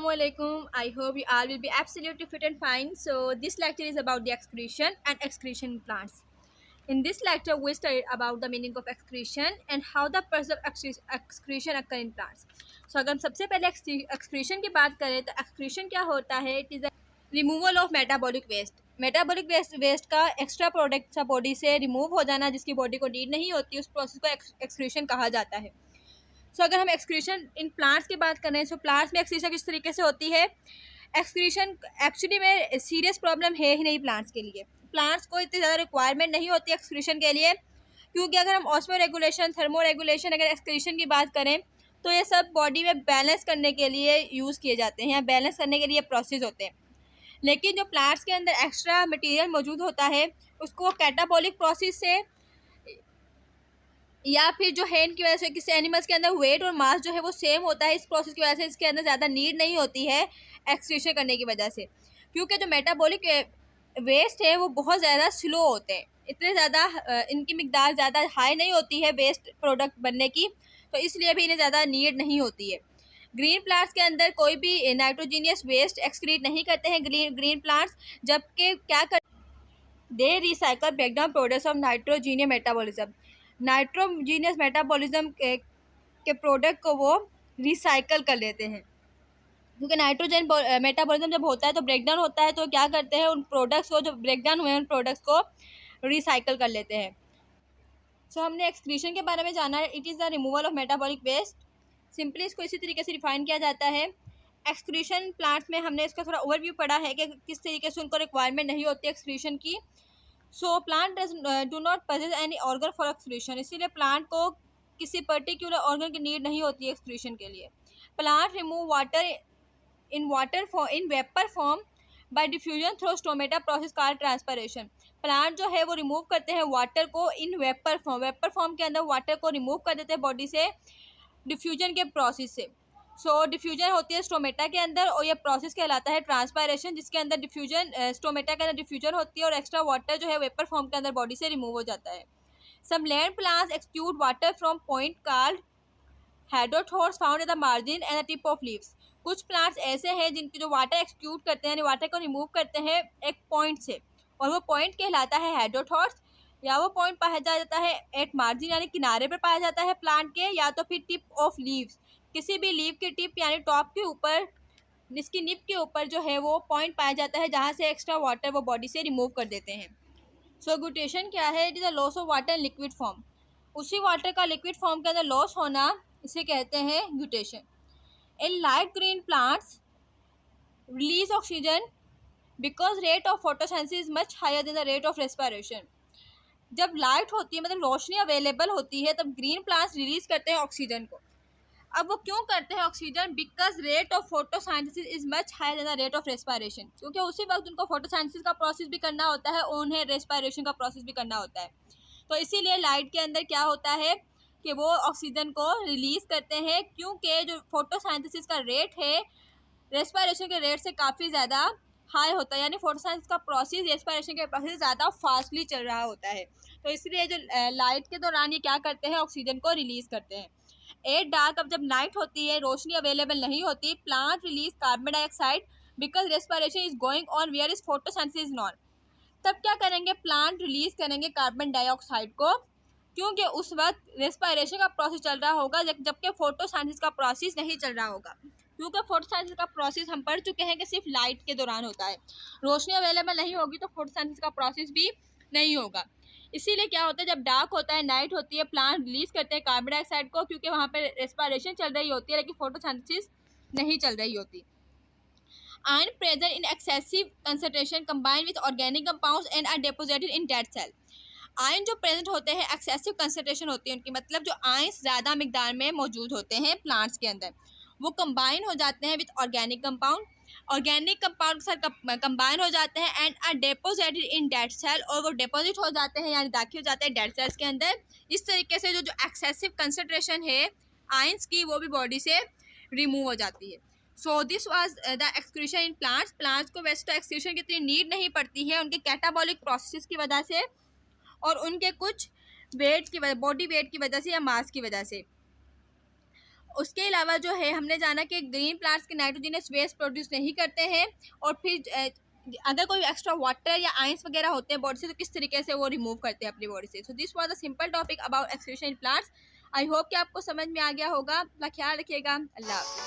Assalamualaikum. I hope you all will be absolutely fit and fine. So this lecture is about the excretion and excretion in plants. In this lecture, we studied about the meaning of excretion and how the process of excretion occur in plants. So अगर हम सबसे पहले excretion की बात करें तो excretion क्या होता है? It is the removal of metabolic waste. Metabolic waste का एक्स्ट्रा प्रोडक्ट सा बॉडी से रिमूव हो जाना जिसकी बॉडी को नीड नहीं होती, उस प्रोसेस को एक्सक्रीशन कहा जाता है. सो अगर हम एक्सक्रीशन इन प्लांट्स की बात करें तो प्लांट्स में एक्सक्रीशन किस तरीके से होती है. एक्सक्रीशन एक्चुअली में सीरियस प्रॉब्लम है ही नहीं प्लांट्स के लिए. प्लांट्स को इतनी ज़्यादा रिक्वायरमेंट नहीं होती एक्सक्रीशन के लिए, क्योंकि अगर हम ऑस्मो रेगुलेशन, थर्मो रेगुलेशन, अगर एक्सक्रीशन की बात करें तो ये सब बॉडी में बैलेंस करने के लिए यूज़ किए जाते हैं या बैलेंस करने के लिए प्रोसेस होते हैं. लेकिन जो प्लांट्स के अंदर एक्स्ट्रा मटेरियल मौजूद होता है उसको कैटाबॉलिक प्रोसेस से या फिर जो है इनकी वजह से किसी एनिमल्स के अंदर वेट और मास जो है वो सेम होता है, इस प्रोसेस की वजह से इसके अंदर ज़्यादा नीड नहीं होती है एक्सक्रीशन करने की वजह से, क्योंकि जो मेटाबॉलिक वेस्ट है वो बहुत ज़्यादा स्लो होते हैं. इतने ज़्यादा इनकी मिकदार ज़्यादा हाई नहीं होती है वेस्ट प्रोडक्ट बनने की, तो इसलिए भी इन्हें ज़्यादा नीड नहीं होती है. ग्रीन प्लांट्स के अंदर कोई भी नाइट्रोजीनियस वेस्ट एक्सक्रीट नहीं करते हैं ग्रीन प्लांट्स, जबकि क्या कर दे recycle breakdown products of nitrogenous metabolism. Nitrogenous metabolism के प्रोडक्ट को वो रिसाइकल कर लेते हैं, क्योंकि नाइट्रोजन मेटाबॉलिज्म जब होता है तो ब्रेकडाउन होता है, तो क्या करते हैं उन प्रोडक्ट्स को, जो ब्रेकडाउन हुए हैं उन प्रोडक्ट्स को रिसाइकल कर लेते हैं. सो हमने एक्सक्रीशन के बारे में जाना है. It is the removal of metabolic waste. Simply इसको इसी तरीके से डिफाइन किया जाता है. एक्सक्रीशन प्लांट्स में हमने इसका थोड़ा ओवरव्यू पढ़ा है कि किस तरीके से उनको रिक्वायरमेंट नहीं होती एक्सक्रीशन की. So plant do not possess any organ for excretion. इसीलिए प्लांट को किसी पर्टिकुलर ऑर्गन की नीड नहीं होती है एक्सक्रीशन के लिए. Plant remove water in vapour form by diffusion through stomata process called transpiration. Plant जो है वो रिमूव करते हैं वाटर को इन वेपर फॉर्म के अंदर वाटर को रिमूव कर देते हैं बॉडी से डिफ्यूजन के प्रोसेस से. सो डिफ्यूजन होती है स्टोमेटा के अंदर और ये प्रोसेस कहलाता है ट्रांसपायरेशन, जिसके अंदर डिफ्यूजन स्टोमेटा के अंदर डिफ्यूजन होती है और एक्स्ट्रा वाटर जो है वेपर फॉर्म के अंदर बॉडी से रिमूव हो जाता है. Some land plants excrete water from point called hydathodes found at the margin and the tip of leaves. कुछ प्लांट्स ऐसे हैं जिनकी जो वाटर एक्सक्यूट करते हैं, वाटर को रिमूव करते हैं एक पॉइंट से, और वो पॉइंट कहलाता है हेडोथोर्स, या वो पॉइंट पाया जाता है एट मार्जिन यानी किनारे पर पाया जाता है प्लांट के, या तो फिर टिप ऑफ लीव्स, किसी भी लीव की टिप यानी टॉप के ऊपर, इसकी निप के ऊपर जो है वो पॉइंट पाया जाता है जहाँ से एक्स्ट्रा वाटर वो बॉडी से रिमूव कर देते हैं. सो ग्यूटेशन क्या है? It is a loss of water in liquid form. उसी वाटर का लिक्विड फॉर्म के अंदर लॉस होना, इसे कहते हैं guttation. In light green plants release oxygen because rate of photosynthesis is much higher than the rate of respiration. जब light होती है, मतलब रोशनी अवेलेबल होती है, तब ग्रीन प्लांट्स रिलीज करते हैं ऑक्सीजन को. अब वो क्यों करते हैं oxygen? Because rate of photosynthesis is much higher than the rate of respiration. क्योंकि उसी वक्त उनको फोटोसिंथेसिस का प्रोसेस भी करना होता है और उन्हें रेस्पिरेशन का प्रोसेस भी करना होता है. तो इसीलिए लाइट के अंदर क्या होता है कि वो ऑक्सीजन को रिलीज करते हैं, क्योंकि जो फोटोसिंथेसिस का रेट है रेस्पिरेशन के रेट से काफ़ी ज़्यादा हाई होता है, यानी फोटोसिंथेसिस का प्रोसेस रेस्पिरेशन के प्रोसेस ज़्यादा फास्टली चल रहा होता है. तो इसलिए जो लाइट के दौरान ये क्या करते हैं, ऑक्सीजन को रिलीज़ करते हैं. एट डार्क, अब जब नाइट होती है, रोशनी अवेलेबल नहीं होती, plant release carbon dioxide because respiration is going on where is photosynthesis none. तब क्या करेंगे? प्लांट रिलीज करेंगे कार्बन डाइऑक्साइड को, क्योंकि उस वक्त रेस्पिरेशन का प्रोसेस चल रहा होगा जबकि फोटोसिंथेसिस का प्रोसेस नहीं चल रहा होगा. क्योंकि फोटोसिंथेसिस का प्रोसेस हम पढ़ चुके हैं कि सिर्फ लाइट के दौरान होता है, रोशनी अवेलेबल नहीं होगी तो फोटोसिंथेसिस का प्रोसेस भी नहीं होगा. इसीलिए क्या होता है, जब डार्क होता है, नाइट होती है, प्लांट रिलीज करते हैं कार्बन डाइऑक्साइड को, क्योंकि वहाँ पर रेस्पिरेशन चल रही होती है लेकिन फोटोसिंथेसिस नहीं चल रही होती. Iron present in excessive concentration combined with organic compounds and are deposited in dead cell. Ion जो प्रेजेंट होते हैं एक्सेसिव कंसनट्रेशन होती है उनकी, मतलब जो आयंस ज़्यादा मिकदार में मौजूद होते हैं प्लांट्स के अंदर, वो कंबाइन हो जाते हैं विद ऑर्गेनिक कंपाउंड के साथ कंबाइन हो जाते हैं and are deposited in dead cell, और वो डिपॉजिट हो जाते हैं यानी दाखिल हो जाते हैं डेड सेल्स के अंदर. इस तरीके से जो एक्सेसिव कंसनट्रेशन है आयंस की वो भी बॉडी से रिमूव हो जाती है. So this was the excretion in plants को वैसे तो एक्सक्रीशन की इतनी नीड नहीं पड़ती है उनके कैटाबॉलिक प्रोसेस की वजह से और उनके कुछ वेट की वजह, बॉडी वेट की वजह से या मास की वजह से. उसके अलावा जो है हमने जाना कि ग्रीन प्लांट्स के नाइट्रोजनस वेस्ट प्रोड्यूस नहीं करते हैं, और फिर अगर कोई एक्स्ट्रा वाटर या आयंस वगैरह होते हैं बॉडी से तो किस तरीके से वो रिमूव करते हैं अपनी बॉडी से। So this was the simple topic about excretion in plants. I hope कि आपको समझ में आ गया होगा। अपना ख्याल रखिएगा। अल्लाह हाफ़िज़।